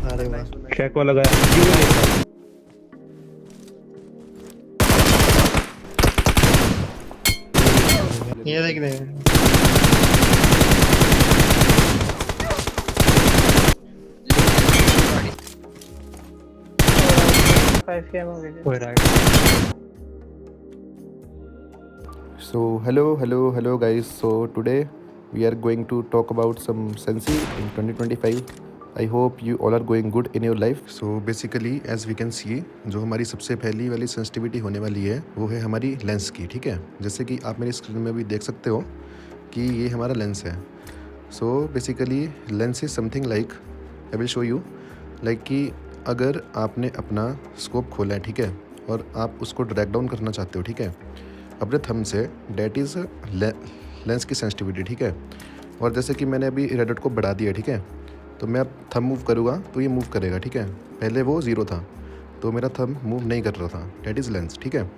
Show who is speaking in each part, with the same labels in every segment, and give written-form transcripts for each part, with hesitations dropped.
Speaker 1: अरे वाह।
Speaker 2: शेक वाला गया जीरो नहीं था।
Speaker 1: ये देख रहे हैं।
Speaker 3: फाइव के हो गए।
Speaker 2: कोई right.
Speaker 4: So hello guys. So today we are going to talk about some Sensi in 2025. I hope you all are going good in your life. So basically as we can see, जो हमारी सबसे पहली वाली sensitivity होने वाली है वो है हमारी लेंस की। ठीक है, जैसे कि आप मेरी स्क्रीन में भी देख सकते हो कि ये हमारा लेंस है। So basically lens is something like, I will show you, like कि अगर आपने अपना स्कोप खोला है, ठीक है, और आप उसको ड्रैग डाउन करना चाहते हो, ठीक है, अपने थंब से, डैट इज़ लेंस की सेंसिटिविटी। ठीक है, और जैसे कि मैंने अभी रेड डॉट को बढ़ा दिया, ठीक है, तो मैं अब थंब मूव करूँगा तो ये मूव करेगा। ठीक है, पहले वो ज़ीरो था तो मेरा थंब मूव नहीं कर रहा था, डैट इज़ लेंस। ठीक है,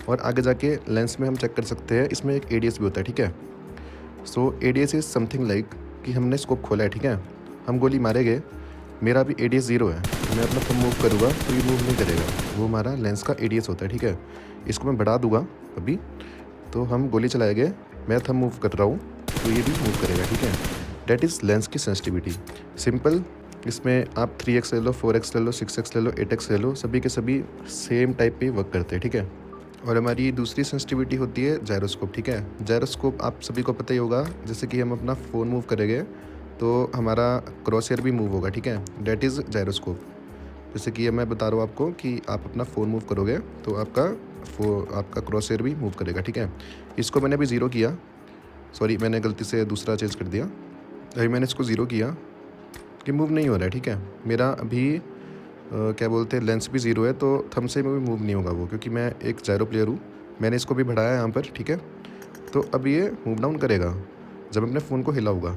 Speaker 4: और आगे जाके लेंस में हम चेक कर सकते हैं, इसमें एक एडीएस भी होता है। ठीक है, सो एडीएस इज़ समथिंग लाइक कि हमने स्कोप खोला है, ठीक है, हम गोली मारेंगे, मेरा भी एडीएस ज़ीरो है, मैं अपना थंब मूव करूँगा तो ये मूव नहीं करेगा, वो हमारा लेंस का एडीएस होता है। ठीक है, इसको मैं बढ़ा दूंगा अभी, तो हम गोली चलाएंगे, मैं थंब मूव कर रहा हूँ तो ये भी मूव करेगा। ठीक है, डैट इज़ लेंस की सेंसिटिविटी। सिंपल, इसमें आप 3x ले लो, 4x ले लो, 6x ले लो, 8x ले लो, सभी के सभी सेम टाइप पे वर्क करते हैं। ठीक है, और हमारी दूसरी सेंसिटिविटी होती है जायरोस्कोप। ठीक है, जायरोस्कोप आप सभी को पता ही होगा, जैसे कि हम अपना फ़ोन मूव करेंगे तो हमारा क्रॉसहेयर भी मूव होगा। ठीक है, डैट इज़ जायरोस्कोप। जैसे कि मैं बता रहा हूँ आपको कि आप अपना फ़ोन मूव करोगे तो आपका क्रॉसहेयर भी मूव करेगा। ठीक है, इसको मैंने अभी ज़ीरो किया, सॉरी मैंने गलती से दूसरा चेंज कर दिया, अभी मैंने इसको ज़ीरो किया कि मूव नहीं हो रहा है। ठीक है, मेरा अभी क्या बोलते हैं, लेंस भी ज़ीरो है तो थंब से भी मूव नहीं होगा वो, क्योंकि मैं एक जायरो प्लेयर हूँ। मैंने इसको भी बढ़ाया यहाँ पर। ठीक है, तो अब ये मूव डाउन करेगा जब मैं अपने फ़ोन को हिलाऊंगा।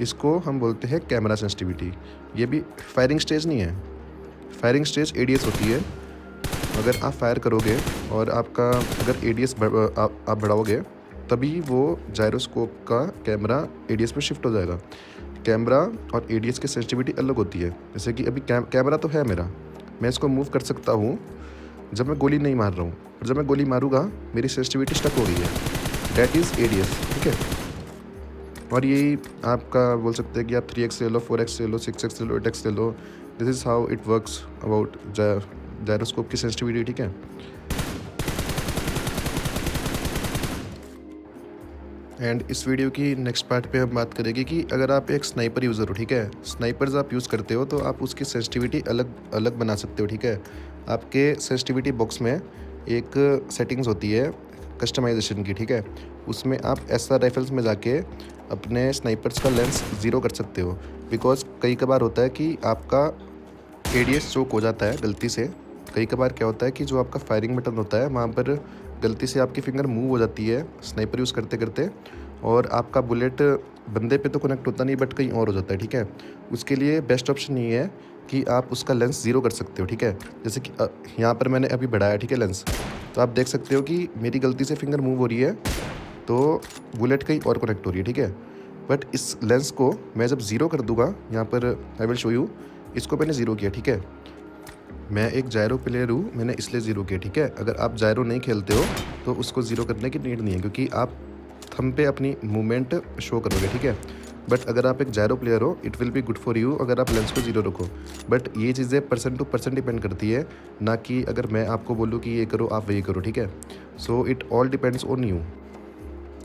Speaker 4: इसको हम बोलते हैं कैमरा सेंसिटिविटी। ये भी फायरिंग स्टेज नहीं है, फायरिंग स्टेज एडीएस होती है। अगर आप फायर करोगे और आपका अगर एडीएस आप बढ़ाओगे तभी वो जायरोस्कोप का कैमरा एडीएस में शिफ्ट हो जाएगा। कैमरा और एडीएस की सेंसिटिविटी अलग होती है। जैसे कि अभी कैमरा तो है मेरा, मैं इसको मूव कर सकता हूँ जब मैं गोली नहीं मार रहा हूँ, और जब मैं गोली मारूंगा मेरी सेंसिटिविटी स्टक हो गई है, डैट इज़ एडीएस। ठीक है, और यही आपका बोल सकते हैं कि आप 3x ले लो, 4x ले लो, 6x ले लो, 8x ले लो, this is how it works about gyroscope की सेंसिटिविटी। ठीक है, एंड इस वीडियो की नेक्स्ट पार्ट पे हम बात करेंगे कि अगर आप एक स्नाइपर यूज़र हो, ठीक है, स्नाइपर्स आप यूज़ करते हो तो आप उसकी सेंसिटिविटी अलग अलग बना सकते हो। ठीक है, आपके सेंसिटिविटी बॉक्स में एक सेटिंग्स होती है कस्टमाइजेशन की। ठीक है, उसमें आप एसआर राइफल्स में जाके अपने स्नाइपर्स का लेंस ज़ीरो कर सकते हो, बिकॉज कई कबार होता है कि आपका एडीएस चोक हो जाता है गलती से। कई कबार क्या होता है कि जो आपका फायरिंग बटन होता है वहाँ पर गलती से आपकी फिंगर मूव हो जाती है स्नाइपर यूज़ करते करते, और आपका बुलेट बंदे पे तो कनेक्ट होता नहीं बट कहीं और हो जाता है। ठीक है, उसके लिए बेस्ट ऑप्शन ये है कि आप उसका लेंस ज़ीरो कर सकते हो। ठीक है, जैसे कि यहाँ पर मैंने अभी बढ़ाया, ठीक है, लेंस, तो आप देख सकते हो कि मेरी गलती से फिंगर मूव हो रही है तो बुलेट कहीं और कनेक्ट हो रही है। ठीक है, बट इस लेंस को मैं जब ज़ीरो कर दूंगा, यहाँ पर आई विल शो यू, इसको मैंने ज़ीरो किया। ठीक है, मैं एक जायरो प्लेयर हूँ, मैंने इसलिए ज़ीरो किया। ठीक है, अगर आप जायरो नहीं खेलते हो तो उसको ज़ीरो करने की नीड नहीं है, क्योंकि आप थंब पे अपनी मूवमेंट शो करोगे। ठीक है, बट अगर आप एक जायरो प्लेयर हो it will be good for you अगर आप लेंस को ज़ीरो रखो। बट ये चीज़ें पर्सन टू पर्सन डिपेंड करती है, ना कि अगर मैं आपको बोलूँ कि ये करो आप वही करो। ठीक है, so it all depends on you.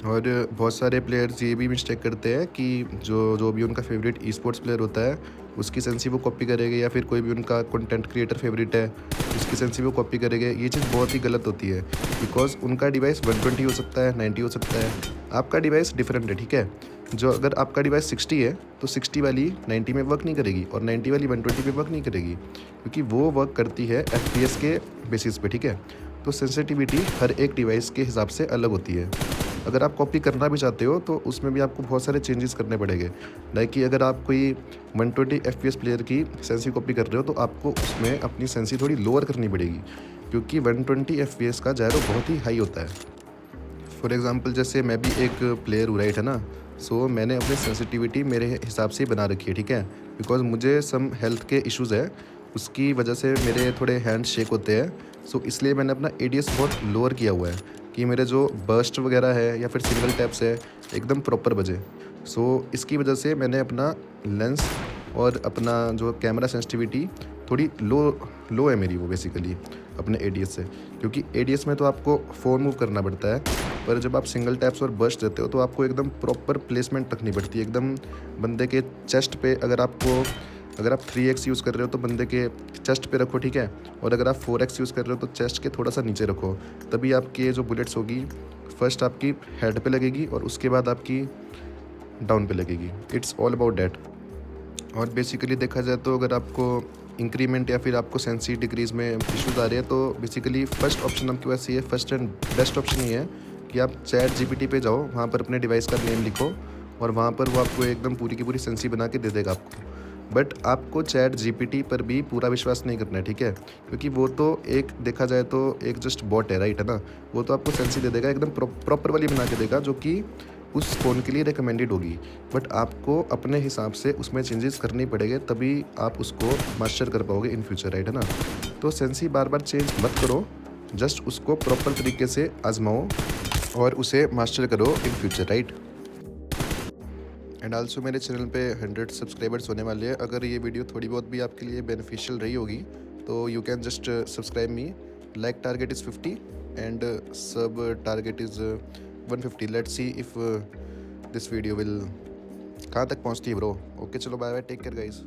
Speaker 4: और बहुत सारे प्लेयर्स ये भी मिस्टेक करते हैं कि जो भी उनका फेवरेट ई स्पोर्ट्स प्लेयर होता है उसकी सेंसी वो कॉपी करेंगे, या फिर कोई भी उनका कंटेंट क्रिएटर फेवरेट है उसकी सेंसी वो कॉपी करेंगे। ये चीज़ बहुत ही गलत होती है, बिकॉज उनका डिवाइस 120 हो सकता है, 90 हो सकता है, आपका डिवाइस डिफरेंट है। ठीक है, जो अगर आपका डिवाइस 60 है तो 60 वाली 90 में वर्क नहीं करेगी और 90 वाली 120 में वर्क नहीं करेगी, क्योंकि वो वर्क करती है FPS के बेसिस पे। ठीक है, तो सेंसिटिविटी हर एक डिवाइस के हिसाब से अलग होती है। अगर आप कॉपी करना भी चाहते हो तो उसमें भी आपको बहुत सारे चेंजेस करने पड़ेंगे, लाइक कि अगर आप कोई 120 FPS प्लेयर की सेंसी कॉपी कर रहे हो तो आपको उसमें अपनी सेंसी थोड़ी लोअर करनी पड़ेगी, क्योंकि 120 FPS का जायरो बहुत ही हाई होता है। फॉर एग्जांपल जैसे मैं भी एक प्लेयर हूँ, राइट है ना, सो मैंने अपनी सेंसिटिविटी मेरे हिसाब से ही बना रखी है, ठीक है। बिकॉज मुझे सम हेल्थ के इश्यूज़ है, उसकी वजह से मेरे थोड़े हैंड शेक होते हैं। सो इसलिए मैंने अपना एडीएस बहुत लोअर किया हुआ है कि मेरे जो बर्स्ट वगैरह है या फिर सिंगल टैप्स है एकदम प्रॉपर बजे। सो इसकी वजह से मैंने अपना लेंस और अपना जो कैमरा सेंसिटिविटी थोड़ी लो है मेरी वो बेसिकली अपने एडीएस से, क्योंकि एडीएस में तो आपको फ़ोन मूव करना पड़ता है, पर जब आप सिंगल टैप्स और बर्स्ट देते हो तो आपको एकदम प्रॉपर प्लेसमेंट रखनी पड़ती है, एकदम बंदे के चेस्ट पे। अगर आप 3x यूज़ कर रहे हो तो बंदे के चेस्ट पे रखो, ठीक है। और अगर आप 4x यूज़ कर रहे हो तो चेस्ट के थोड़ा सा नीचे रखो, तभी आपकी जो बुलेट्स होगी फर्स्ट आपकी हेड पे लगेगी और उसके बाद आपकी डाउन पे लगेगी। It's all about that. और बेसिकली देखा जाए तो अगर आपको इंक्रीमेंट या फिर आपको सेंसी डिक्रीज़ में इश्यूज आ रहे हैं तो बेसिकली फ़र्स्ट ऑप्शन आपके पास ये फर्स्ट एंड बेस्ट ऑप्शन ये है कि आप चैट जीपीटी पे जाओ, वहाँ पर अपने डिवाइस का नेम लिखो और वहाँ पर वो आपको एकदम पूरी की पूरी सेंसी बना के दे देगा आपको। बट आपको चैट जीपीटी पर भी पूरा विश्वास नहीं करना है, ठीक है, क्योंकि वो तो एक देखा जाए तो एक जस्ट बॉट है, राइट है ना। वो तो आपको सेंसी दे देगा, एकदम प्रॉपर वाली बना के देगा जो कि उस फ़ोन के लिए रिकमेंडेड होगी। बट आपको अपने हिसाब से उसमें चेंजेस करने पड़ेंगे, तभी आप उसको मास्टर कर पाओगे इन फ्यूचर, राइट है ना। तो सेंसी बार बार चेंज मत करो, जस्ट उसको प्रॉपर तरीके से आजमाओ और उसे मास्टर करो in future, right. And also मेरे चैनल पे 100 सब्सक्राइबर्स होने वाले हैं। अगर ये वीडियो थोड़ी बहुत भी आपके लिए बेनिफिशियल रही होगी तो you can just subscribe me. Like target is 50 and sub target is 150। Let's see if this video will कहाँ तक पहुँचती है ब्रो। ओके चलो bye bye, take care guys.